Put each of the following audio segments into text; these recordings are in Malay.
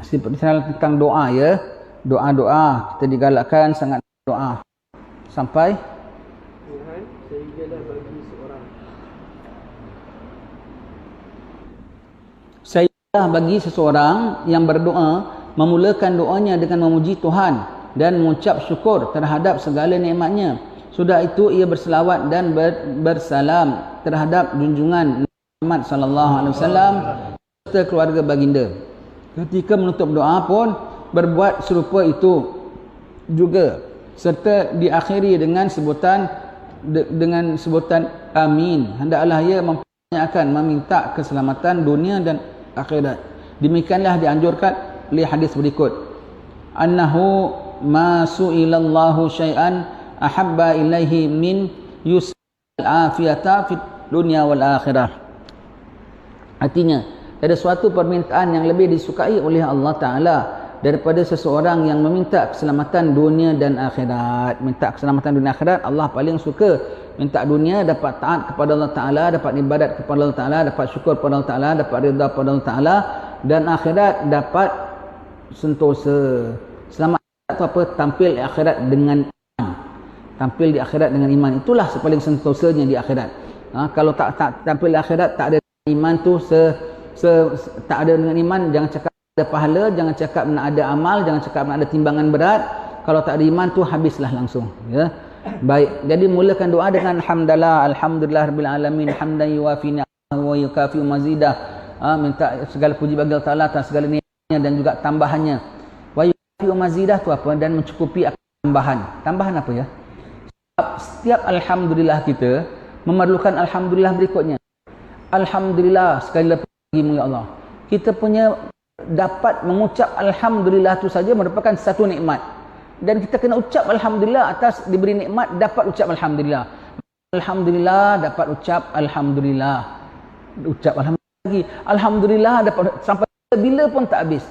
tentang doa ya. Doa-doa kita digalakkan sangat doa. Sampai Tuhan sehinggalah bagi seorang. Sehinggalah bagi seseorang yang berdoa memulakan doanya dengan memuji Tuhan dan mengucap syukur terhadap segala nikmatnya. Sudah itu ia berselawat dan bersalam terhadap junjungan Muhammad sallallahu alaihi wasallam serta keluarga baginda. Ketika menutup doa pun berbuat serupa itu juga, serta diakhiri dengan sebutan amin. Hendaklah ia mempertanyakan meminta keselamatan dunia dan akhirat. Demikianlah dianjurkan oleh hadis berikut. Annahu ma su'ilallahu syai'an ahabba ilaihi min yus'al afiyata fid dunya wal akhirah. Artinya, ada suatu permintaan yang lebih disukai oleh Allah Ta'ala daripada seseorang yang meminta keselamatan dunia dan akhirat. Minta keselamatan dunia akhirat, Allah paling suka. Minta dunia dapat taat kepada Allah Ta'ala, dapat ibadat kepada Allah Ta'ala, dapat syukur kepada Allah Ta'ala, dapat rida kepada Allah Ta'ala, dan akhirat dapat sentosa. Selamat itu apa? Tampil di akhirat dengan iman. Tampil di akhirat dengan iman. Itulah sepaling sentosanya di akhirat. Kalau tak tampil di akhirat, tak ada iman tu tak ada dengan iman, jangan cakap ada pahala, jangan cakap nak ada amal, jangan cakap nak ada timbangan berat. Kalau tak ada iman tu habislah langsung ya. Baik, jadi mulakan doa dengan alhamdulillah rabbil alamin hamdan yuwafi ni'amahu wa yukafi mazidah. Minta segala puji bagi Allah Taala atas segala nikmatnya dan juga tambahannya. Wa yukafi mazidah tu apa? Dan mencukupi tambahan. Tambahan apa ya? Setiap alhamdulillah kita memerlukan alhamdulillah berikutnya. Alhamdulillah sekali lagi ya Allah. Kita punya dapat mengucap alhamdulillah tu saja merupakan satu nikmat. Dan kita kena ucap alhamdulillah atas diberi nikmat, dapat ucap alhamdulillah. Alhamdulillah dapat ucap alhamdulillah. Ucap alhamdulillah lagi. Alhamdulillah dapat sampai bila pun tak habis.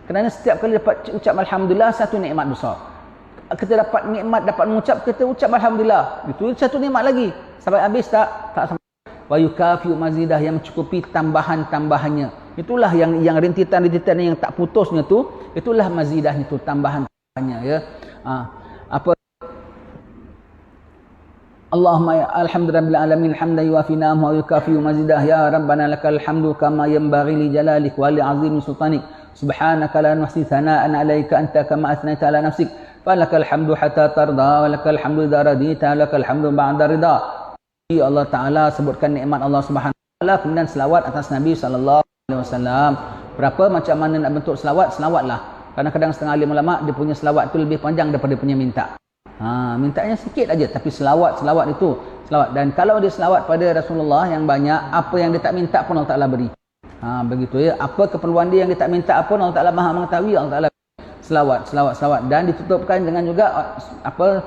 Kerana setiap kali dapat ucap alhamdulillah satu nikmat besar. Kita dapat nikmat dapat mengucap, kita ucap alhamdulillah. Itu satu nikmat lagi. Sampai habis tak sampai. Wa yukafiu mazidah, yang mencukupi tambahan-tambahannya. Itulah yang rintitan-rintitan yang tak putusnya tu, itulah mazidahnya tu, tambahan-tambahannya ya. Apa Allahumma alhamdulillahil alamin hamdan yuwafi ni'amahu wa yukafiu mazidah ya rabbana lakal hamdu kama yanbaghi li jalalik wa li azimi sultanik subhanaka la nuhsi thana'an 'alaika anta kama athnayta 'ala nafsik falakal hamdu hatta tarda wa lakal hamdu idza radita lakal hamdu ba'da ridha. Allah Ta'ala sebutkan nikmat Allah Subhanahu Wa Ta'ala, kemudian selawat atas Nabi Sallallahu Alaihi Wasallam. Berapa macam mana nak bentuk selawat, selawatlah. Kadang-kadang setengah alim ulama dia punya selawat tu lebih panjang daripada punya minta. Mintanya sikit aja, tapi selawat itu selawat. Dan kalau dia selawat pada Rasulullah yang banyak, apa yang dia tak minta pun Allah Ta'ala beri. Begitu ya. Apa keperluan dia yang dia tak minta pun Allah Ta'ala Maha mengetahui. Allah Ta'ala selawat. Dan ditutupkan dengan juga apa?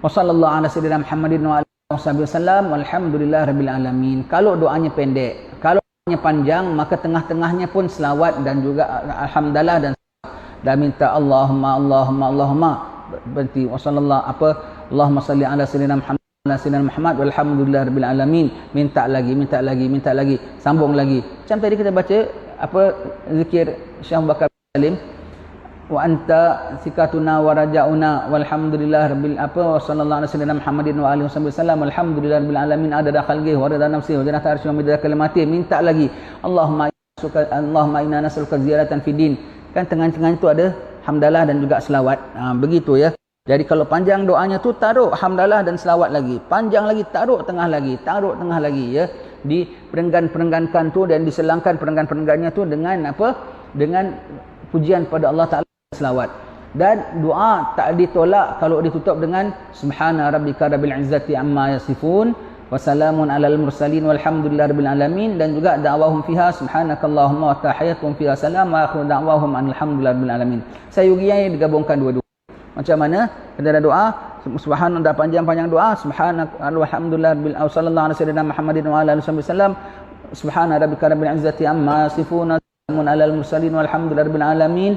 Wassallallahu ala sayyidina Muhammadin wa wasallam walhamdulillah rabbil alamin. Kalau doanya pendek, kalau doanya panjang, maka tengah-tengahnya pun selawat dan juga alhamdulillah dan minta Allahumma berhenti wasallallahu apa Allahumma salli ala sayyidina Muhammad walhamdulillah rabbil alamin. Minta lagi, sambung lagi. Macam tadi kita baca apa zikir Syekh Abu Bakar Salim, wa anta sikatuna wa rajauna walhamdulillah rabbil apa wa sallallahu alaihi wasallam Muhammadin wa alihi wasallam walhamdulillah rabbil alamin adada khalqihi wa rida nafsihi wa zinata arsyihi wa midada kalimatihi. Minta lagi Allahumma inna nas'aluka ziyaratan fid din. Kan tengah-tengah itu ada hamdalah dan juga selawat. Begitu ya. Jadi kalau panjang doanya tu taruh hamdalah dan selawat lagi. Panjang lagi taruh tengah lagi ya. Di perenggan-perenggankan tu dan diselangkan perenggan-perenggannya tu dengan apa? Dengan pujian pada Allah Ta'ala, selawat. Dan doa tak ditolak kalau ditutup dengan subhana rabbika rabbil izzati amma yasifun wa salamun alal mursalin walhamdulillahi rabbil alamin. Dan juga da'wahum fiha subhanakallahumma wa tahiyyatuhum fiha salam wa akhiru da'wahum alhamdulillahi rabbil alamin. Sayugianya digabungkan dua-dua. Macam mana? Kita ada doa subhanallah, dah panjang-panjang doa subhanaka walhamdulillah rabbil sallallahu alaihi wasallam Muhammadin wa alihi wasallam subhana rabbika rabbil izzati amma yasifun salamun alal mursalin walhamdulillahi rabbil alamin.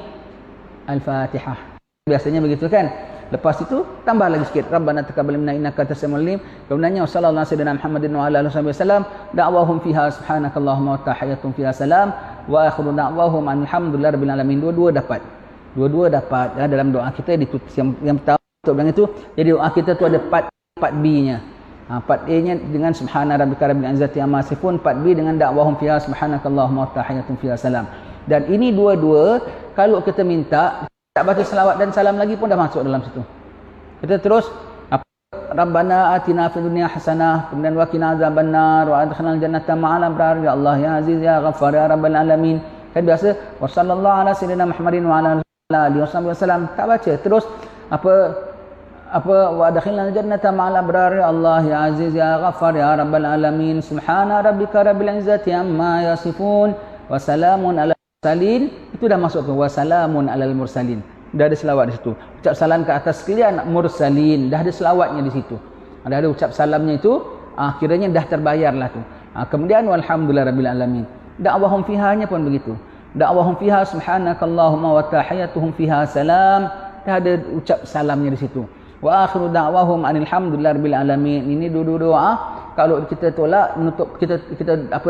Al-Fatihah. Biasanya begitu kan. Lepas itu tambah lagi sikit. Rabbana taqabbal minna innaka antas samiul alim. Kemudiannya sallallahu alaihi wasallam Muhammadin wa ala alihi wasallam da'wahum fiha subhanakallahumma wa tahiyyatuhum fiha salam wa akhiru da'wahum alhamdulillahirabbil alamin. Dua-dua dapat ya, dalam doa kita yang pertama tutup dengan itu. Jadi doa kita tu ada part B-nya. Part A-nya dengan subhana rabbika rabbil izzati amma yasifun, part B dengan da'wahum fiha subhanakallahumma wa tahiyyatuhum fiha salam. Dan ini dua-dua kalau kita minta tak baca selawat dan salam lagi pun dah masuk dalam situ. Kita terus Rabbana atina fid dunya hasanah, kemudian wa qina azabannar wa adkhilnal jannata ma'al abrar ya Allah ya aziz ya ghaffar ya rabbal alamin. Kan biasa wa sallallahu ala sayyidina Muhammadin wa ala alihi wasallam. Tak baca terus wa adkhilnal jannata ma'al abrar ya Allah ya aziz ya ghaffar ya rabbal alamin. Subhana rabbika rabbil izzati amma yasifun wa salamun alal mursalin. Itu dah masuk ke wa salamun alal mursalin. Dah ada selawat di situ. Ucap salam ke atas sekalian mursalin, dah ada selawatnya di situ. Ada ucap salamnya itu, kiranya dah terbayarlah tu. Kemudian walhamdulillahirabbil alamin. Da'wahum fiha-nya pun begitu. Da'wahum fiha subhanakallahumma wa tahiyyatuhum fiha salam. Dah ada ucap salamnya di situ. Wa akhiru da'wahum alhamdulillahirabbil alamin. Ini dua doa kalau kita tolak menutup kita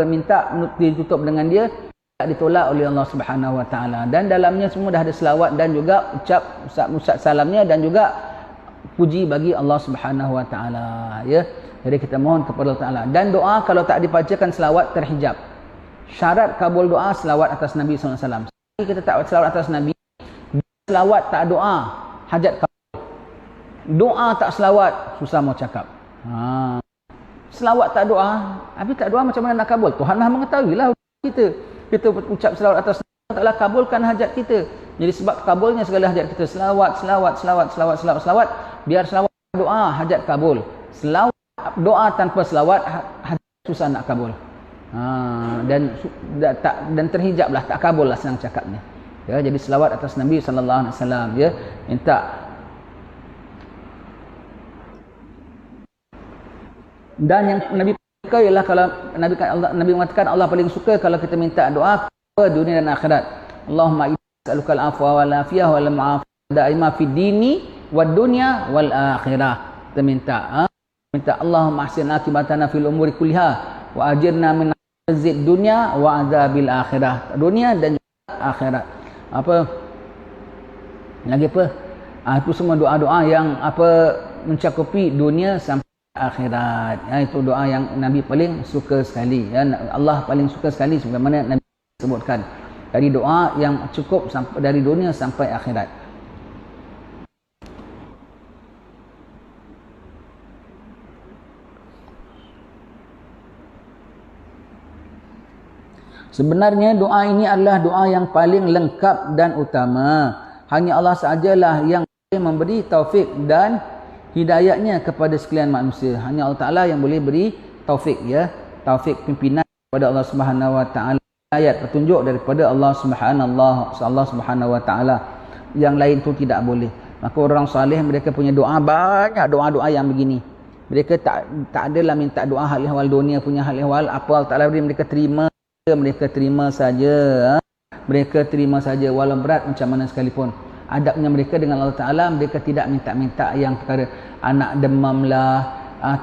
minta ditutup dengan dia, ditolak oleh Allah Subhanahu wa taala. Dan dalamnya semua dah ada selawat dan juga ucap salamnya dan juga puji bagi Allah Subhanahu wa taala, ya. Jadi kita mohon kepada Allah taala. Dan doa kalau tak dibacakan selawat terhijab. Syarat kabul doa selawat atas Nabi sallallahu alaihi wasallam. Kita tak selawat atas Nabi, selawat tak doa, hajat kabul. Doa tak selawat, susah mau cakap. Selawat tak doa, habis tak doa macam mana nak kabul? Tuhan Maha mengetahuilah kita ucap selawat atas Allah Ta'ala, kabulkan hajat kita. Jadi sebab kabulnya segala hajat kita, selawat, biar selawat doa hajat kabul. Selawat doa tanpa selawat hajat susah nak kabul. Dan terhijablah, tak kabul lah senang cakapnya. Ya, jadi selawat atas Nabi sallallahu alaihi wasallam, ya. Minta dan yang Nabi suka ialah kalau Nabi mengatakan Allah paling suka kalau kita minta doa ke dunia dan akhirat. Allahumma inni as'aluka al-afwa wal afiyah wal ma'afiyah daima fid dini wad dunya wal akhirah. Kita minta Allahumma ahsin akibatana fil umuri kulliha wa ajirna min azab dunya wa azabil akhirah. Dunia dan akhirat. Lagi apa? Itu semua doa-doa yang mencakupi dunia sampai akhirat. Itu doa yang Nabi paling suka sekali, ya. Allah paling suka sekali sebagaimana Nabi sebutkan. Dari doa yang cukup sampai dari dunia sampai akhirat. Sebenarnya doa ini adalah doa yang paling lengkap dan utama. Hanya Allah sahajalah yang boleh memberi taufik dan hidayahnya kepada sekalian manusia. Hanya Allah Ta'ala yang boleh beri taufik, ya. Taufik pimpinan kepada Allah Subhanahu wa Ta'ala. Ayat petunjuk daripada Allah Subhanahu wa Ta'ala. Yang lain tu tidak boleh. Maka orang salih mereka punya doa, banyak doa-doa yang begini. Mereka tak adalah minta doa hal ehwal dunia punya hal ehwal. Apa Allah Ta'ala beri mereka terima saja. Mereka terima saja walau berat macam mana sekalipun. Adabnya mereka dengan Allah Ta'ala, mereka tidak minta-minta yang perkara anak demam lah,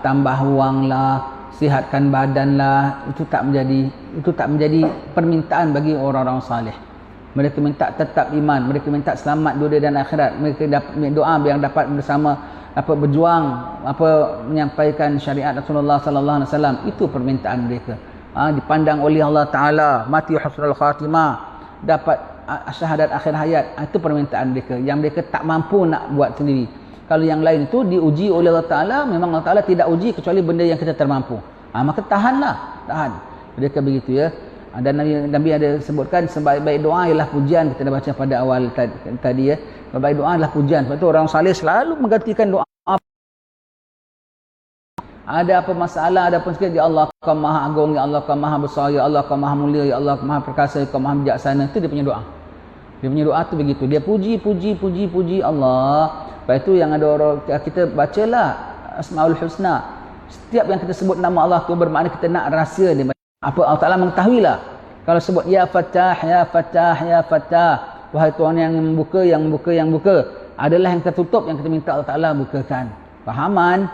tambah wang lah, sihatkan badan lah. Itu tak menjadi permintaan bagi orang-orang salih. Mereka minta tetap iman, mereka minta selamat dunia dan akhirat. Mereka dapat doa yang dapat bersama berjuang menyampaikan syariat Rasulullah sallallahu alaihi wasallam. Itu permintaan mereka. Dipandang oleh Allah Ta'ala, mati husnul khatimah, dapat syahadat akhir hayat. Itu permintaan mereka yang mereka tak mampu nak buat sendiri. Kalau yang lain itu diuji oleh Allah Ta'ala, memang Allah Ta'ala tidak uji kecuali benda yang kita termampu. Maka tahan. Mereka begitu, ya. Dan Nabi ada sebutkan sebaik-baik doa ialah pujian. Kita dah baca pada awal tadi, ya. Sebaik doa adalah pujian. Sebab itu orang salih selalu menggantikan doa. Ada apa masalah, ada apa sikit, ya Allah Kau Maha Agung, ya Allah Kau Maha Besar, ya Allah Kau Maha Mulia, ya Allah Kau Maha Perkasa, Kau Maha Bijaksana. Itu dia punya doa. Dia punya doa tu begitu. Dia puji Allah. Lepas itu yang ada orang, kita bacalah Asmaul Husna. Setiap yang kita sebut nama Allah tu bermakna kita nak rahsia dia. Allah Ta'ala mengetahuilah. Kalau sebut Ya Fattah, Ya Fattah, Ya Fattah, wahai Tuhan yang membuka, adalah yang tertutup yang kita minta Allah Ta'ala bukakan. Fahaman,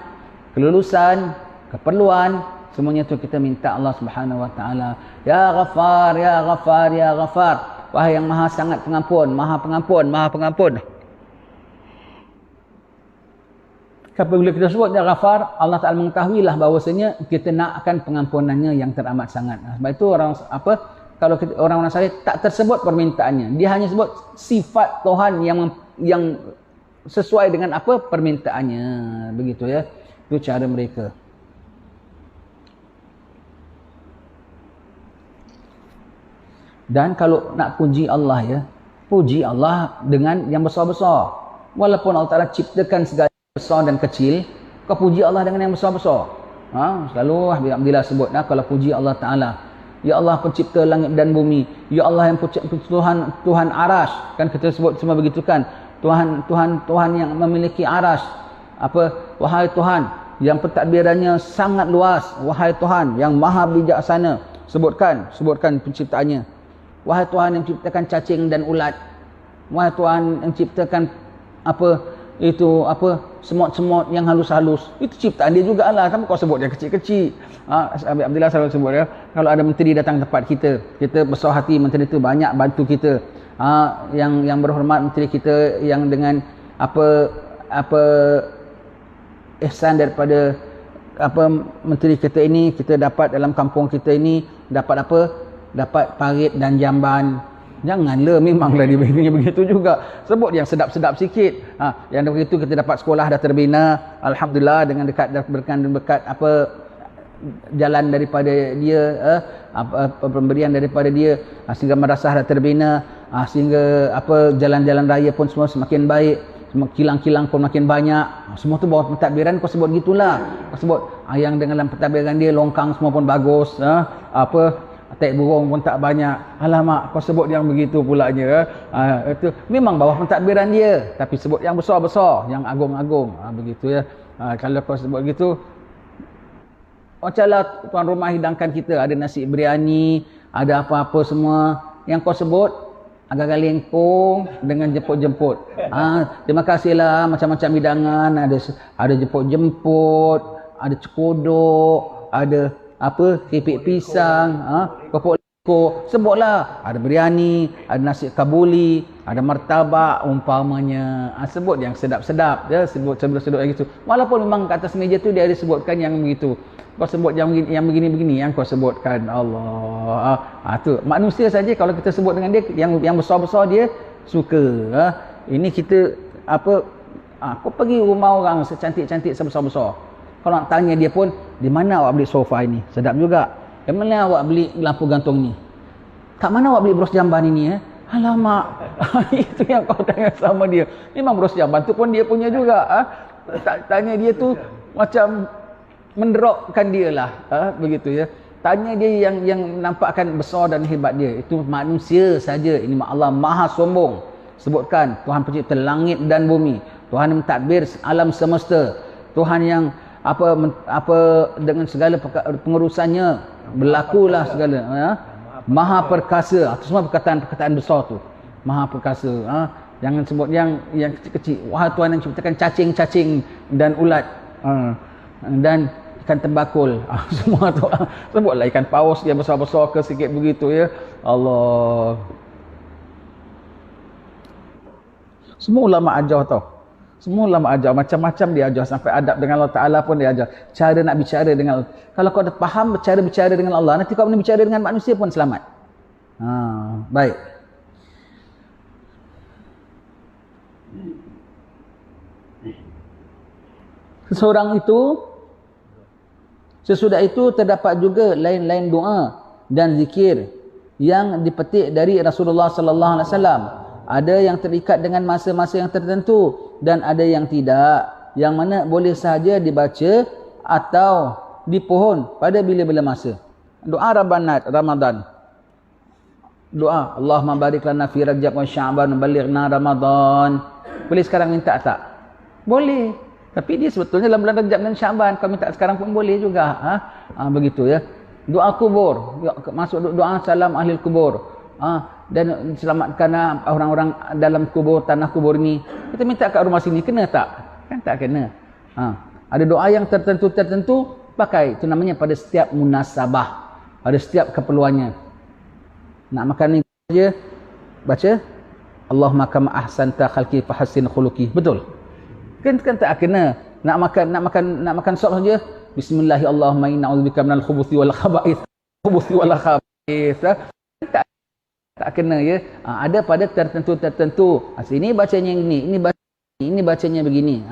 kelulusan, keperluan, Semuanya tu kita minta Allah Subhanahu Wa Taala. Ya Ghaffar, ya Ghaffar, ya Ghaffar. Wahai yang maha sangat pengampun, maha pengampun, maha pengampun. Apabila kita sebut ya Ghaffar, Allah Taala mengetahuilah bahawasanya kita nakkan pengampunannya yang teramat sangat. Sebab itu kalau orang-orang saleh tak tersebut permintaannya. Dia hanya sebut sifat Tuhan yang sesuai dengan apa permintaannya. Begitu ya. Itu cara mereka. Dan kalau nak puji Allah ya, puji Allah dengan yang besar-besar. Walaupun Allah Ta'ala ciptakan segala besar dan kecil, kau puji Allah dengan yang besar-besar. Selalu bila sebut kalau puji Allah Ta'ala. Ya Allah pencipta langit dan bumi. Ya Allah yang Tuhan Arash. Kan kita sebut semua begitu kan. Tuhan yang memiliki Arash. Wahai Tuhan yang pentadbirannya sangat luas. Wahai Tuhan yang maha bijaksana. Sebutkan penciptaannya. Wahai Tuhan yang ciptakan cacing dan ulat. Wahai Tuhan yang ciptakan semut-semut yang halus-halus. Itu ciptaan dia jugalah. Kenapa kau sebut dia kecil-kecil? Abdullah selalu sebut ya. Kalau ada menteri datang tempat kita besar hati menteri itu banyak bantu kita. Yang berhormat menteri kita yang dengan ihsan daripada menteri kita ini, kita dapat dalam kampung kita ini dapat dapat parit dan jamban. Janganlah, memanglah dia begitu juga. Sebut yang sedap-sedap sikit. Yang begitu kita dapat sekolah dah terbina. Alhamdulillah dengan dekat jalan daripada dia, pemberian daripada dia, sehingga madrasah dah terbina, sehingga jalan-jalan raya pun semua semakin baik, semua kilang-kilang pun makin banyak. Semua tu bawah pentadbiran kau sebut gitulah. Kau sebut yang dengan dalam pentadbiran dia longkang semua pun bagus, tak burung pun tak banyak. Alamak, kau sebut yang begitu pulanya. Itu memang bawah pentadbiran dia, tapi sebut yang besar-besar, yang agung-agung. Begitu ya. Kalau kau sebut gitu, macamlah tuan rumah hidangkan kita, ada nasi biryani, ada apa-apa semua. Yang kau sebut agak-agak lengkung dengan jemput-jemput. Terima kasihlah macam-macam hidangan, ada jemput-jemput, ada cekodok, ada keripik pisang, kopok leko, sebutlah. Ada biryani, ada nasi kabuli, ada martabak umpamanya. Sebut yang sedap-sedap ya, sebut yang gitu. Walaupun memang kat atas meja tu dia ada sebutkan yang begitu. Kau sebut yang begini-begini yang kau sebutkan. Allah. Tu manusia saja kalau kita sebut dengan dia yang besar-besar dia suka. Ini kita kau pergi rumah orang secantik-cantik sebesar-besar. Kalau nak tanya dia pun, di mana awak beli sofa ini? Sedap juga. Di mana awak beli lampu gantung ni? Kat mana awak beli bros jamban ini? Alamak. Itu yang kau tanya sama dia. Memang bros jamban tu pun dia punya juga. Tanya dia tu macam menderokkan dia lah. Begitu ya. Tanya dia yang nampakkan besar dan hebat dia. Itu manusia saja. Ini Allah maha sombong. Sebutkan Tuhan pencipta langit dan bumi. Tuhan yang mentadbir alam semesta. Tuhan yang dengan segala pengurusannya berlakulah segala maha perkasa. Itu semua perkataan besar tu, maha perkasa. Jangan sebut yang kecil-kecil. Wahai Tuhan yang ciptakan cacing-cacing dan ulat dan ikan tembakul. Semua tu sebutlah ikan paus dia besar-besar ke sikit begitu ya. Allah. Semua ulama ajar tau. Semua ulama ajar, macam-macam dia ajar, sampai adab dengan Allah Ta'ala pun dia ajar. Cara nak bicara dengan Allah. Kalau kau dah faham cara bicara dengan Allah, nanti kau boleh bicara dengan manusia pun selamat. Baik. Sesudah itu terdapat juga lain-lain doa dan zikir yang dipetik dari Rasulullah sallallahu alaihi wasallam. Ada yang terikat dengan masa-masa yang tertentu dan ada yang tidak, yang mana boleh sahaja dibaca atau dipohon pada bila-bila masa. Doa Ramadan. Doa Allahumma barik lana fi Rajab wa Sya'ban balighna Ramadan. Boleh sekarang minta tak? Boleh. Tapi dia sebetulnya dalam bulan Rajab dan Sya'ban, kau minta sekarang pun boleh juga. Begitu ya. Doa kubur, masuk doa salam ahli kubur. Dan selamatkan orang-orang dalam kubur, tanah kubur ni. Kita minta kat rumah sini, kena tak? Kan tak kena. Ada doa yang tertentu pakai. Itu namanya pada setiap munasabah, pada setiap keperluannya. Nak makan ni je baca Allahumma kama ahsanta khalqi fahassin khuluqi. Betul? Kan tak kena. Nak makan sop saja bismillahirrahmanirrahim inna a'udzubika minal khubuthi wal khaba'ith. Tak kena ya. Ada pada tertentu. Sini bacanya ini baca ini bacanya begini.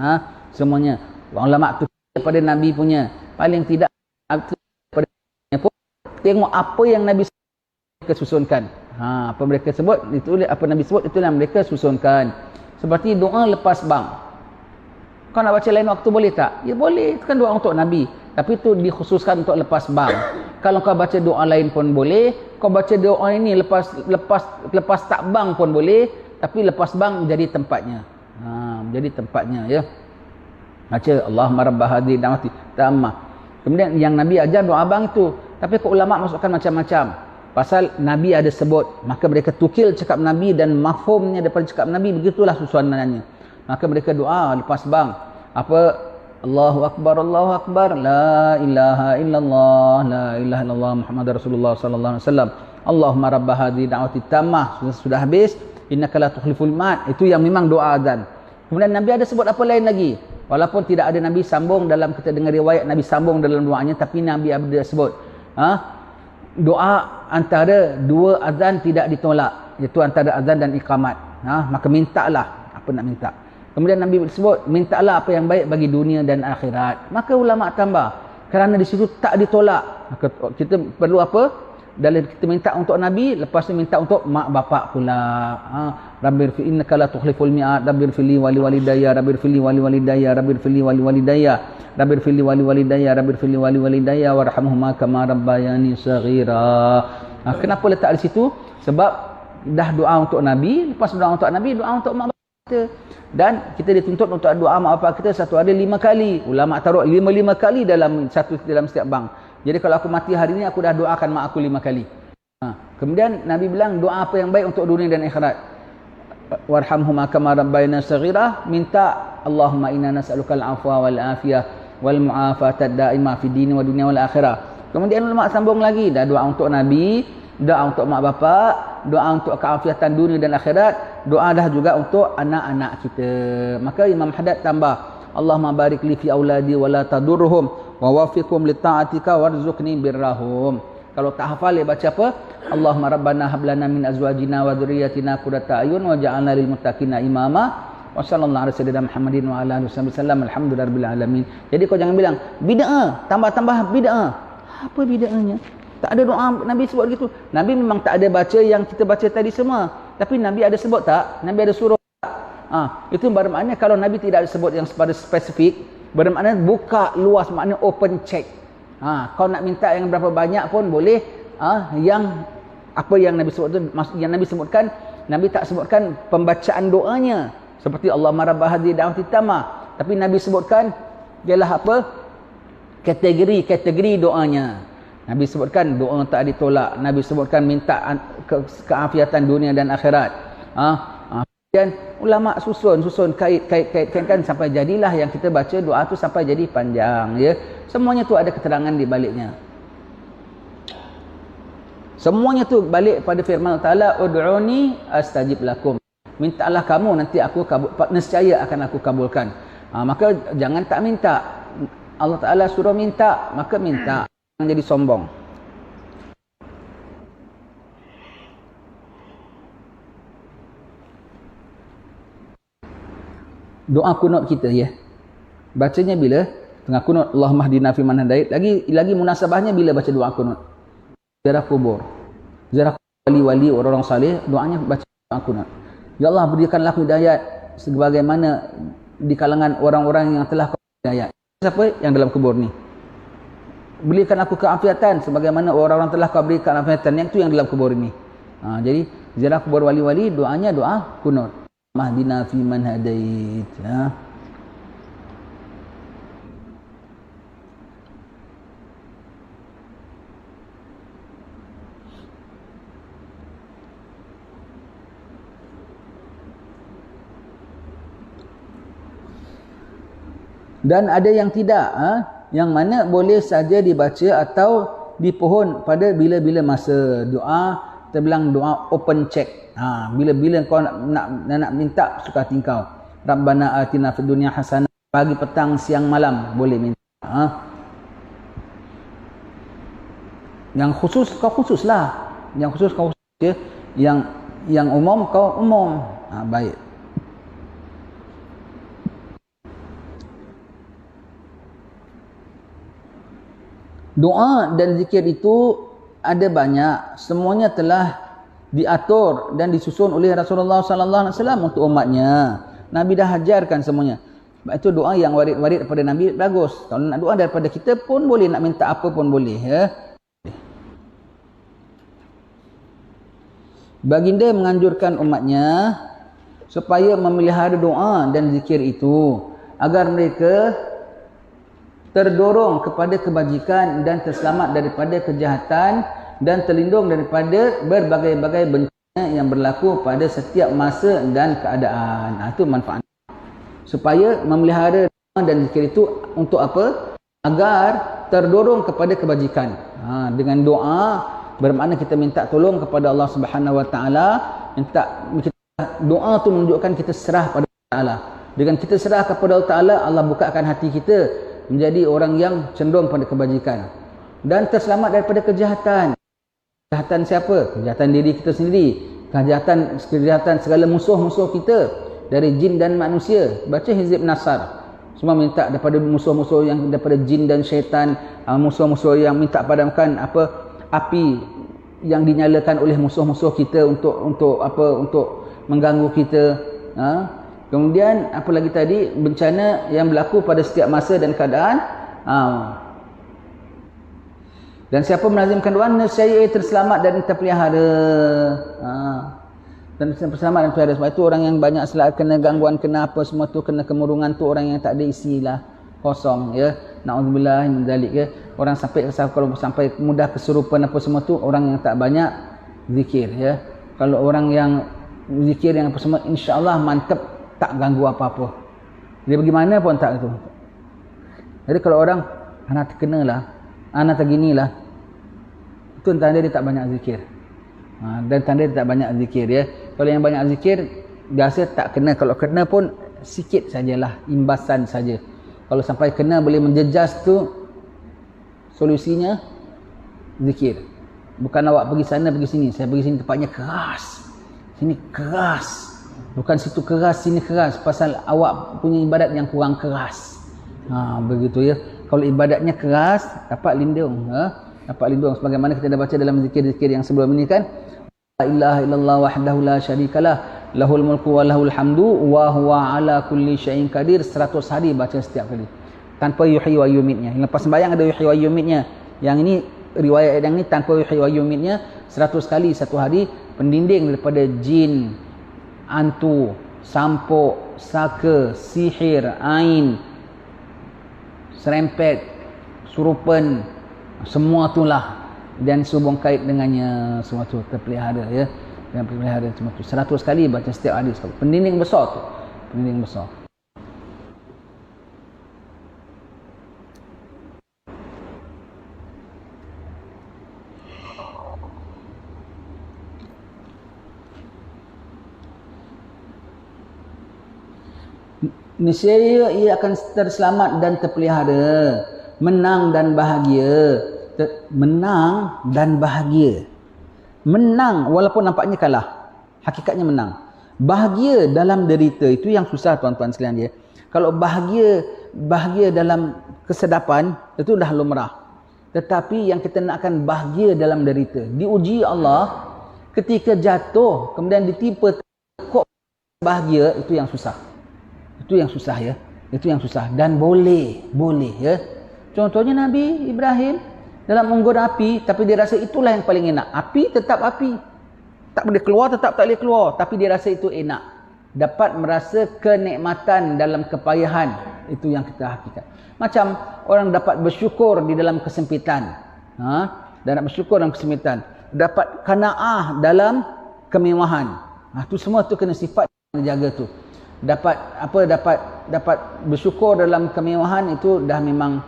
Semuanya. Ulama tu daripada Nabi punya. Paling tidak daripada pun tengok apa yang Nabi susunkan. Apa mereka sebut itu, apa Nabi sebut itulah mereka susunkan. Seperti doa lepas bang. Kau nak baca lain waktu boleh tak? Ya boleh, itu kan doa untuk Nabi. Tapi itu dikhususkan untuk lepas bang. Kalau kau baca doa lain pun boleh. Kau baca doa ini lepas tak bang pun boleh. Tapi lepas bang jadi tempatnya. Jadi tempatnya ya. Baca Allahumma rabb hadhihi da'wati tammah. Kemudian yang Nabi ajar doa bang itu. Tapi ulama masukkan macam-macam. Pasal Nabi ada sebut. Maka mereka tukil cakap Nabi dan mafhumnya daripada cakap Nabi. Begitulah susunannya. Maka mereka doa lepas bang. Apa? Allahu Akbar, la ilaha illallah, la ilaha illallah Muhammad Rasulullah sallallahu alaihi wasallam. Allahumma rabb hadhihi da'wati tammah. Sudah habis. Innaka la tukhliful mi'ad. Itu yang memang doa azan. Kemudian Nabi ada sebut apa lain lagi? Walaupun tidak ada Nabi sambung dalam, kita dengar riwayat Nabi sambung dalam doanya, tapi Nabi ada sebut. Doa antara dua azan tidak ditolak, iaitu antara azan dan iqamat. Maka mintalah apa nak minta. Kemudian Nabi sebut, mintalah apa yang baik bagi dunia dan akhirat. Maka ulama tambah, kerana di situ tak ditolak. Maka kita perlu apa? Dalam kita minta untuk Nabi, lepas tu minta untuk mak bapak pula. Rabbir fi innaka la tukhliful mi'ad, rabbir fili wali walidayya, rabbir fili wali walidayya, rabbir fili wali walidayya, rabbir fili wali walidayya, rabbir fili wali walidayya warhamhuma kama rabbayani saghira. Kenapa letak di situ? Sebab dah doa untuk Nabi, lepas doa untuk Nabi, doa untuk mak bapak kita. Dan kita dituntut untuk doa mak bapak kita satu hari 5 kali. Ulama taruh 5 kali dalam setiap bang. Jadi kalau aku mati hari ini, aku dah doakan mak aku 5 kali. Kemudian Nabi bilang doa apa yang baik untuk dunia dan akhirat. Warhamhuma kama rabbayana saghira. Minta Allahumma inna nas'alukal afwa wal afiyah wal mu'afatad da'imah fi dini wa dunya wal akhirah. Kemudian ulama sambung lagi, dah doa untuk Nabi, doa untuk mak bapak, doa untuk keafiatan dunia dan akhirat, doa dah juga untuk anak-anak kita. Maka Imam Haddad tambah, Allahumma barik li fi auladi wa la tadurruhum wa wafiqhum li ta'atika warzuqni birrahum. Kalau tak hafal dia baca apa? Allahumma rabbana hab lana min azwajina wa dhurriyyatina qurrata a'yun waj'alna lil muttaqina imama. Wa sallallahu alaihi wasallam Muhammadin wa ala alihi wasallam alhamdulillahirabbil alamin. Jadi kau jangan bilang bid'ah, tambah-tambah bid'ah. Apa bid'ahnya? Tak ada doa Nabi sebut gitu. Nabi memang tak ada baca yang kita baca tadi semua. Tapi Nabi ada sebut tak? Nabi ada suruh tak? Itu bermakna kalau Nabi tidak ada sebut yang pada spesifik, bermakna buka luas, makna open check. Kau nak minta yang berapa banyak pun boleh. Yang apa yang Nabi sebut tu, yang Nabi sebutkan, Nabi tak sebutkan pembacaan doanya seperti Allahumma rabb hadhihi da'wati tammah, tapi Nabi sebutkan ialah apa? Kategori doanya. Nabi sebutkan doa tak ditolak. Nabi sebutkan minta keafiatan dunia dan akhirat. Dan ulama susun kaitkan sampai jadilah yang kita baca doa tu sampai jadi panjang ya. Semuanya tu ada keterangan di baliknya. Semuanya tu balik pada firman Allah Taala, ud'uni astajib lakum. Mintalah kamu, nanti aku nescaya akan aku kabulkan. Maka jangan tak minta. Allah Taala suruh minta, maka minta. Jangan jadi sombong. Doa kunut kita ya. Bacanya bila? Tengah kunut Allahumma hdina fi man hadait. Lagi munasabahnya bila baca doa kunut. Ziarah kubur. Ziarah wali-wali orang-orang saleh, doanya baca doa kunut. Ya Allah, berikanlah aku hidayat sebagaimana di kalangan orang-orang yang telah kau hidayat. Siapa yang dalam kubur ni? Berikan aku keafiatan sebagaimana orang-orang telah kau berikan keafiatan. Yang tu yang dalam kubur ini. Jadi ziarah kubur wali-wali, doanya doa kunut. Mahdina fi man hadait. Dan ada yang tidak. yang mana boleh saja dibaca atau dipohon pada bila-bila masa. Doa kita bilang doa open check. Bila-bila kau nak minta suka hati kau. Rabbana atina fid dunya hasanah, pagi petang siang malam boleh minta. Yang khusus kau khususlah. Yang khusus kau khusus ya. Yang umum kau umum. Baik. Doa dan zikir itu ada banyak. Semuanya telah diatur dan disusun oleh Rasulullah sallallahu alaihi wasallam untuk umatnya. Nabi dah ajarkan semuanya. Sebab itu doa yang warid-warid daripada Nabi bagus. Kalau nak doa daripada kita pun boleh, nak minta apa pun boleh ya. Baginda menganjurkan umatnya supaya memelihara doa dan zikir itu agar mereka terdorong kepada kebajikan dan terselamat daripada kejahatan dan terlindung daripada berbagai-bagai bencana yang berlaku pada setiap masa dan keadaan. Itu manfaat. Supaya memelihara doa dan zikir itu untuk apa? Agar terdorong kepada kebajikan. Dengan doa bermakna kita minta tolong kepada Allah Subhanahu Wa Taala. Doa tu menunjukkan kita serah pada Allah Taala. Dengan kita serah kepada Allah Taala, Allah bukakan hati kita menjadi orang yang cenderung pada kebajikan dan terselamat daripada kejahatan. Kejahatan siapa? Kejahatan diri kita sendiri, kejahatan segala musuh-musuh kita dari jin dan manusia. Baca Hizib Nasar, semua minta daripada musuh-musuh yang daripada jin dan syaitan, musuh-musuh yang minta padamkan api yang dinyalakan oleh musuh-musuh kita untuk mengganggu kita. Kemudian apa lagi tadi, bencana yang berlaku pada setiap masa dan keadaan. Dan siapa melazimkan doa, nescaya terselamat dan terpelihara. Dan terselamat dan terpelihara. Sebab itu orang yang banyak kena gangguan, kena apa semua tu, kena kemurungan tu orang yang tak ada isi lah, kosong ya. Na'udzubillah min dzalik ya. Orang kalau sampai mudah kesurupan apa semua tu orang yang tak banyak zikir ya. Kalau orang yang zikir yang apa semua, insya-Allah mantap, tak ganggu apa-apa. Dia bagaimana pun tak itu. Jadi kalau orang anak terkena lah, anak terginilah, itu tanda dia tak banyak zikir. Dan tanda dia tak banyak zikir ya. Kalau yang banyak zikir biasa tak kena. Kalau kena pun sikit sajalah, imbasan saja. Kalau sampai kena boleh menjejas tu, solusinya zikir. Bukan awak pergi sana pergi sini. Saya pergi sini tempatnya keras, sini keras. Bukan situ keras, sini keras. Pasal awak punya ibadat yang kurang keras. Begitu ya. Kalau ibadatnya keras, dapat lindung. Dapat lindung. Sebagaimana kita dah baca dalam zikir-zikir yang sebelum ini kan. La ilaha illallah wahdahu la syarikalah. Lahul mulku wa lahul hamdu. Wa huwa ala kulli syai'in qadir. 100 hari baca setiap kali. Tanpa yuhyi wa yumitnya. Lepas sembahyang ada yuhyi wa yumitnya. Yang ini, riwayat yang ini tanpa yuhyi wa yumitnya. 100 kali satu hari. Pendinding daripada jin, antu, sampuk, saka, sihir, ain, serempet, surupan, semua itulah dan sehubung kait dengannya, semua tu terpelihara ya. Dan terpelihara semua tu 100 kali baca setiap hari sekali. Pendinding besar tu. Pendinding besar. Nescaya ia akan terselamat dan terpelihara, menang dan bahagia. Menang dan bahagia. Menang walaupun nampaknya kalah, hakikatnya menang. Bahagia dalam derita, itu yang susah tuan-tuan sekalian dia. Kalau bahagia dalam kesedapan, itu dah lumrah. Tetapi yang kita nakkan bahagia dalam derita. Diuji Allah ketika jatuh, kemudian ditimpa kok bahagia, itu yang susah. Itu yang susah ya. Itu yang susah. Dan boleh ya. Contohnya Nabi Ibrahim dalam unggun api, tapi dia rasa itulah yang paling enak. Api tetap api. Tak boleh keluar, tetap tak boleh keluar. Tapi dia rasa itu enak. Dapat merasa kenikmatan dalam kepayahan. Itu yang kita hakikat. Macam orang dapat bersyukur di dalam kesempitan. Dan nak bersyukur dalam kesempitan. Dapat qanaah dalam kemewahan. Itu semua tu kena sifat yang jaga tu. Dapat bersyukur dalam kemewahan, itu dah memang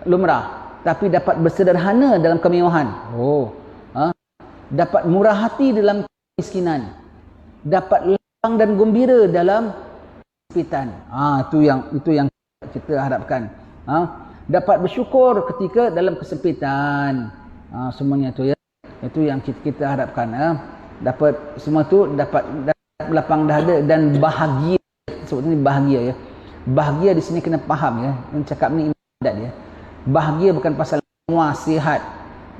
lumrah, tapi dapat bersederhana dalam kemewahan. Dapat murah hati dalam kemiskinan, dapat lapang dan gembira dalam kesempitan. Itu yang kita harapkan. Dapat bersyukur ketika dalam kesempitan. Semuanya tu ya. Itu yang kita harapkan. Dapat semua tu dapat lapang dada dan bahagia. Sebetulnya bahagia ya. Bahagia di sini kena faham ya. Yang cakap ni ibadat ya. Bahagia bukan pasal semua sihat.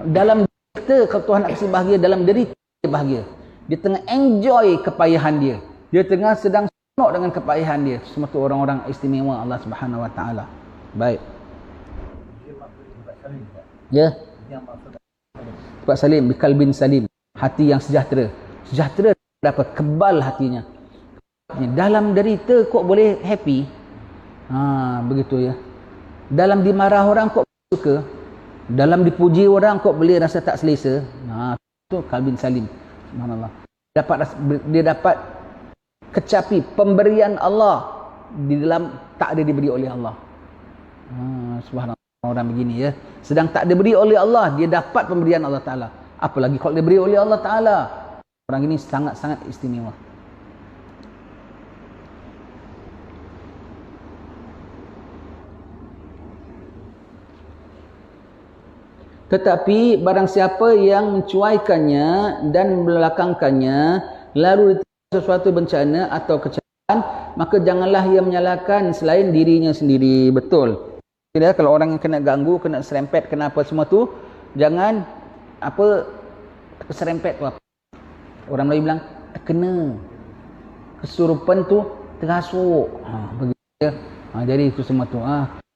Dalam kita, kalau Tuhan nak kasih bahagia dalam diri dia bahagia. Dia tengah enjoy kepayahan dia. Dia tengah sedang senang dengan kepayahan dia. Semua tu orang-orang istimewa Allah Subhanahu Wa Taala. Baik. Ya. Cepat salim, bikalbin salim. Hati yang sejahtera. Sejahtera dapat kebal hatinya. Dalam derita kok boleh happy? Begitu ya. Dalam dimarah orang kok suka? Dalam dipuji orang kok boleh rasa tak selesa? Itu kalbin salim. Subhanallah. Dia dapat kecapi pemberian Allah di dalam tak ada diberi oleh Allah. Subhanallah, orang begini ya. Sedang tak diberi oleh Allah, dia dapat pemberian Allah Ta'ala. Apalagi kalau diberi oleh Allah Ta'ala. Orang ini sangat-sangat istimewa. Tetapi barang siapa yang mencuaikannya dan membelakangkannya, lalu ditimpa sesuatu bencana atau kecelakaan, maka janganlah ia menyalahkan selain dirinya sendiri. Betul. Jadi kalau orang yang kena ganggu, kena serempet, kena apa semua tu, jangan serempet tu apa. Orang Melayu bilang terkena. Kesurupan tu terasuk. Begitu ya. Jadi itu semua tu.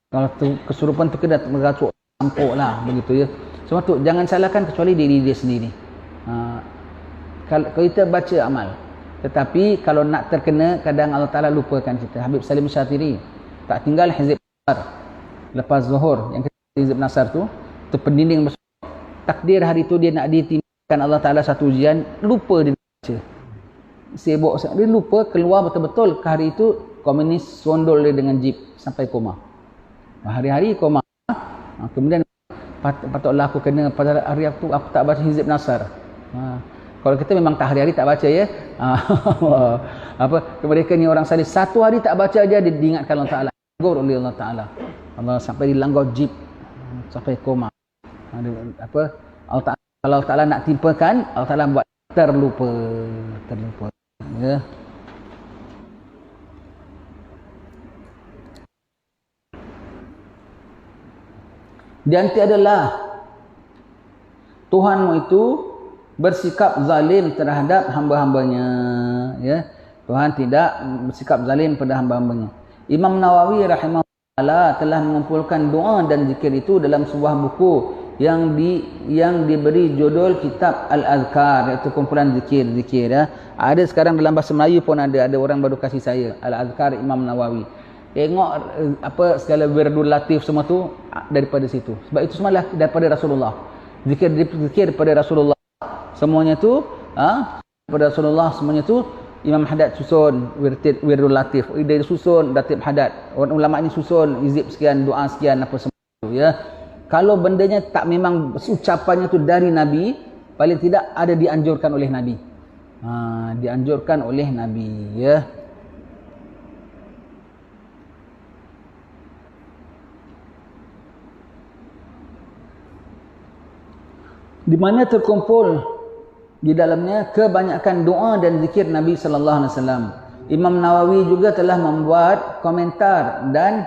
Kalau kesurupan tu kena terasuk, sampuk lah begitu ya. Semua tu jangan salahkan kecuali diri dia sendiri. Kalau kita baca amal, tetapi kalau nak terkena, kadang Allah Ta'ala lupakan kita. Habib Salim Syatiri tak tinggal hizib nasar lepas zuhur, yang kita hizib nasar tu pendinding besar. Takdir hari tu dia nak ditimbakan Allah Ta'ala satu ujian, lupa dia baca, sibuk dia lupa, keluar betul-betul ke hari itu komunis sondol dia dengan jeep sampai koma. Hari-hari koma. Kemudian patutlah aku kena pada hari aku tak baca hizib nasar. Kalau kita memang tak hari-hari tak baca ya. Mereka ni orang salih satu hari tak baca aja, dia diingatkan Allah Ta'ala, tegur oleh Allah Ta'ala. Allah sampai dilanggar jeep sampai koma. Allah Ta'ala, kalau Allah Ta'ala nak timpakan, Allah Ta'ala buat terlupa ya. Dan tiadalah Tuhanmu itu bersikap zalim terhadap hamba-hambanya ya. Tuhan tidak bersikap zalim pada hamba-hambanya. Imam Nawawi rahimahullah telah mengumpulkan doa dan zikir itu dalam sebuah buku yang diberi judul Kitab Al-Azkar, iaitu kumpulan zikir-zikir ya. Ada sekarang dalam bahasa Melayu pun ada orang baru kasih saya Al-Azkar Imam Nawawi. Tengok segala wirdul latif semua tu daripada situ. Sebab itu semua daripada Rasulullah. Zikir daripada Rasulullah. Semuanya tu daripada Rasulullah, semuanya tu Imam Haddad susun wirdul latif. Dia susun Ratib Haddad. Orang ulama ni susun hizib sekian, doa sekian, apa semua tu ya. Kalau bendanya tak memang ucapannya tu dari Nabi, paling tidak ada dianjurkan oleh Nabi. Dianjurkan oleh Nabi ya. Di mana terkumpul di dalamnya kebanyakan doa dan zikir Nabi sallallahu alaihi wasallam. Imam Nawawi juga telah membuat komentar dan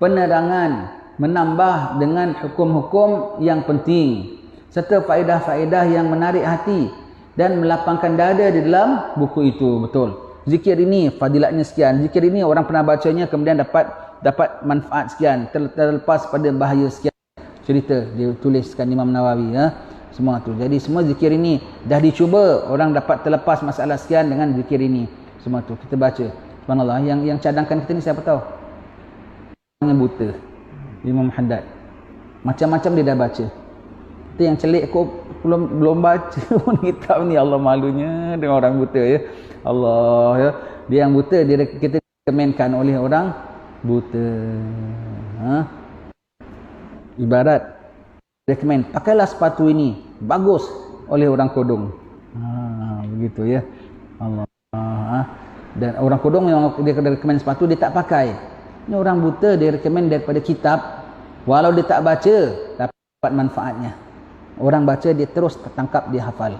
penerangan, menambah dengan hukum-hukum yang penting serta faedah-faedah yang menarik hati dan melapangkan dada di dalam buku itu. Betul. Zikir ini fadilatnya sekian. Zikir ini orang pernah bacanya kemudian dapat manfaat sekian, terlepas pada bahaya sekian. Cerita dia tuliskan Imam Nawawi ya. Semua tu. Jadi semua zikir ini dah dicuba, orang dapat terlepas masalah sekian dengan zikir ini. Semua tu kita baca. Subhanallah, yang cadangkan kita ni siapa tahu? Yang buta. Imam Haddad. Macam-macam dia dah baca. Itu yang celik aku belum baca pun kitab ni. Allah malunya dengan orang buta ya. Allah ya. Dia yang buta, kita rekomenkan oleh orang buta. ibarat recommend, pakailah sepatu ini, bagus oleh orang kodong. Begitu ya. Allah. Dan orang kodong yang dia recommend sepatu, dia tak pakai. Ini orang buta, dia recommend daripada kitab, walau dia tak baca, tapi dapat manfaatnya. Orang baca, dia terus tertangkap, dia hafal.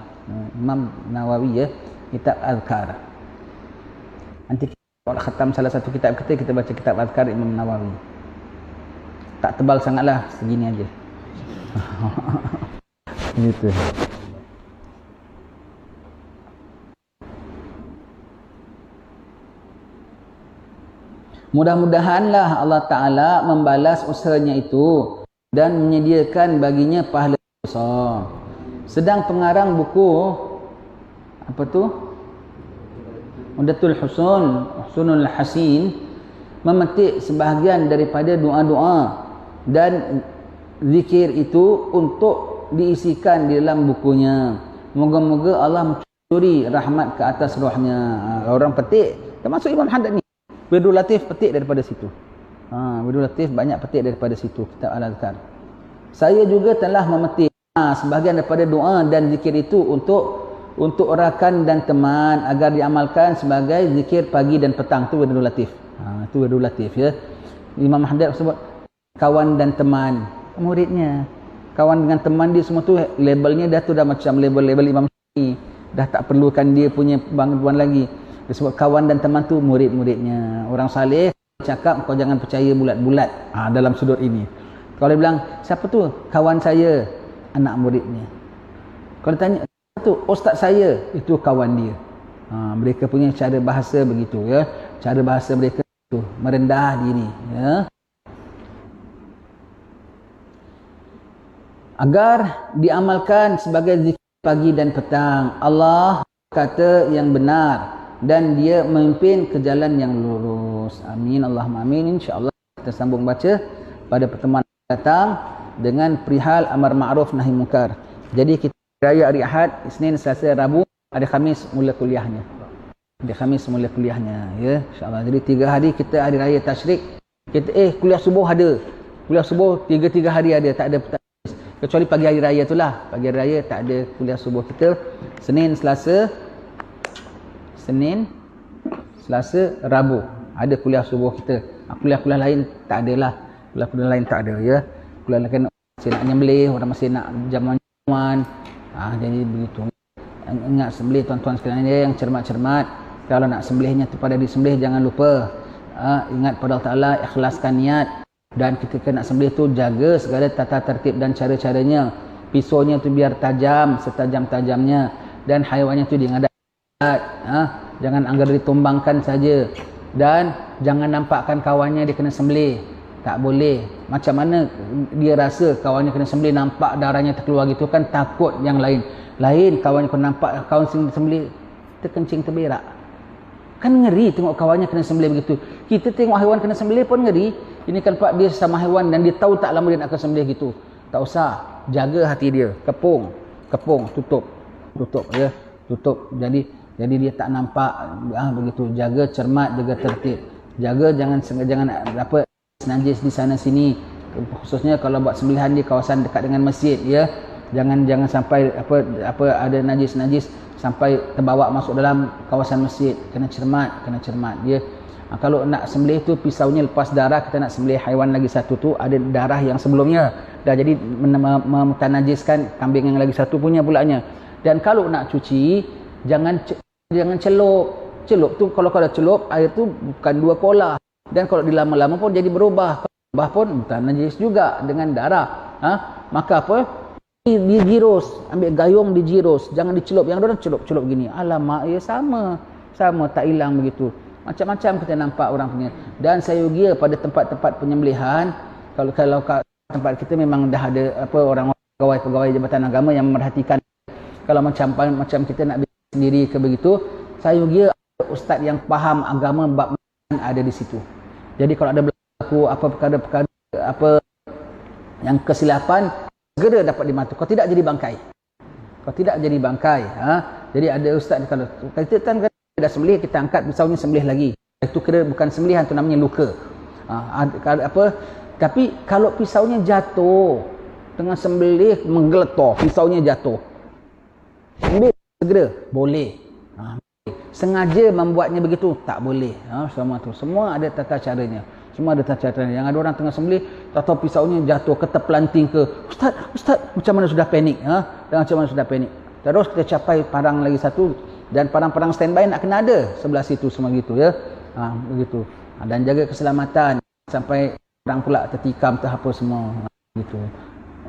Imam Nawawi ya, kitab Azkar. Nanti kalau khatam salah satu kitab kita baca kitab Azkar Imam Nawawi. Tak tebal sangatlah, segini aja. Gitu. Mudah-mudahanlah Allah Ta'ala membalas usahanya itu dan menyediakan baginya pahala besar. Sedang pengarang buku apa tu? Umdatul Husnul Hasin memetik sebahagian daripada doa-doa dan zikir itu untuk diisikan di dalam bukunya. Moga-moga Allah mencuri rahmat ke atas rohnya. Orang petik, termasuk Imam Haddad ni. Wirdul Latif petik daripada situ. Wirdul Latif banyak petik daripada situ, kitab Al-Azkar. Saya juga telah memetik sebahagian daripada doa dan zikir itu untuk rakan dan teman agar diamalkan sebagai zikir pagi dan petang. Itu Wirdul Latif. Itu Wirdul Latif ya. Imam Haddad sebut kawan dan teman. Muridnya, kawan dengan teman dia semua tu labelnya dah macam label Imam Syafi'i. Dah tak perlukan dia punya bantuan lagi. Dia sebut kawan dan teman tu murid-muridnya. Orang saleh cakap kau jangan percaya bulat-bulat dalam sudut ini. Kalau dia bilang siapa tu? Kawan saya, anak muridnya. Kalau ditanya siapa tu? Ustaz saya, itu kawan dia. Mereka punya cara bahasa begitu ya. Cara bahasa mereka itu merendah diri ya. Agar diamalkan sebagai zikir pagi dan petang. Allah kata yang benar dan dia memimpin ke jalan yang lurus. Amin, Allahumma amin. InsyaAllah kita sambung baca pada pertemuan datang dengan perihal amar ma'ruf nahi munkar. Jadi kita raya hari Ahad, Isnin, Selasa, Rabu, hari Khamis mula kuliahnya. Hari Khamis mula kuliahnya ya, insyaAllah. Jadi 3 hari kita hari raya tasyrik. Kita kuliah subuh ada. Kuliah subuh 3 hari ada, tak ada kecuali pagi hari raya itulah. Pagi hari raya tak ada kuliah subuh kita. Senin, Selasa, Rabu ada kuliah subuh kita. Kuliah-kuliah lain tak adalah. Kuliah-kuliah lain tak ada ya. Kuliah lain masih nak nyembelih, orang masih nak jamuan. Jadi begitu. Ingat sembelih tuan-tuan sekalian dia yang cermat-cermat. Kalau nak sembelihnya tu pada disembelih jangan lupa. Ingat pada Allah Ta'ala, ikhlaskan niat. Dan ketika nak sembelih tu jaga segala tata tertib dan cara-caranya. Pisaunya tu biar tajam, setajam-tajamnya. Dan haiwannya tu dia ngadat. Jangan anggar ditumbangkan saja. Dan jangan nampakkan kawannya dia kena sembelih. Tak boleh. Macam mana dia rasa kawannya kena sembelih, nampak darahnya terkeluar gitu kan, takut yang lain. Kawannya kena nampak kawan sembelih terkencing terberak. Kan ngeri tengok kawannya kena sembelih begitu. Kita tengok haiwan kena sembelih pun ngeri. Ini kan Pak dia sama haiwan dan dia tahu tak lama dia nak kena sembelih gitu. Tak usah. Jaga hati dia. Kepung, tutup ya. Tutup. Jadi dia tak nampak begitu. Jaga cermat, jaga tertib. Jaga jangan najis di sana sini. Khususnya kalau buat sembelihan di kawasan dekat dengan masjid ya. Jangan sampai ada najis sampai terbawa masuk dalam kawasan masjid. Kena cermat dia. Kalau nak sembelih tu pisaunya lepas darah, kita nak sembelih haiwan lagi satu tu ada darah yang sebelumnya dah jadi mentanajiskan kambing yang lagi satu punya pulanya. Dan kalau nak cuci jangan celup tu. Kalau dah celup air tu bukan 2 pola. Dan kalau dilama-lama pun jadi berubah pun najis juga dengan darah. Maka apa? Dijirus, ambil gayung dijirus, jangan dicelup. Yang orang celup gini. Alamak, ya sama tak hilang begitu. Macam-macam kita nampak orang punya. Dan sayugia pada tempat-tempat penyembelihan, kalau tempat kita memang dah ada orang pegawai Jabatan Agama yang memerhatikan. Kalau macam kita nak bikin sendiri ke begitu, sayugia ustaz yang faham agama bab ada di situ. Jadi kalau ada berlaku apa perkara-perkara yang kesilapan, segera dapat dimatu. Kau tidak jadi bangkai. Jadi ada ustaz kalau kita dah sembelih, kita angkat pisaunya sembelih lagi. Itu kira bukan sembelihan, itu namanya luka. Tapi kalau pisaunya jatuh, tengah sembelih menggeletor, pisaunya jatuh, ambil segera, boleh. Sengaja membuatnya begitu, tak boleh. Semua ada tata caranya. Semua ada tata caranya. Yang ada orang tengah sembelih, tahu pisaunya jatuh ke terpelanting ke, Ustaz, macam mana sudah panik. Dan macam mana sudah panik. Terus kita capai parang lagi satu, dan parang-parang standby nak kena ada sebelah situ semua gitu ya. Begitu. Dan jaga keselamatan sampai orang pula tertikam apa semua gitu.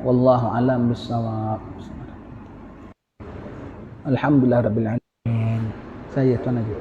Wallahu alam bissawab. Alhamdulillah rabbil alamin. Saya tuan Haji.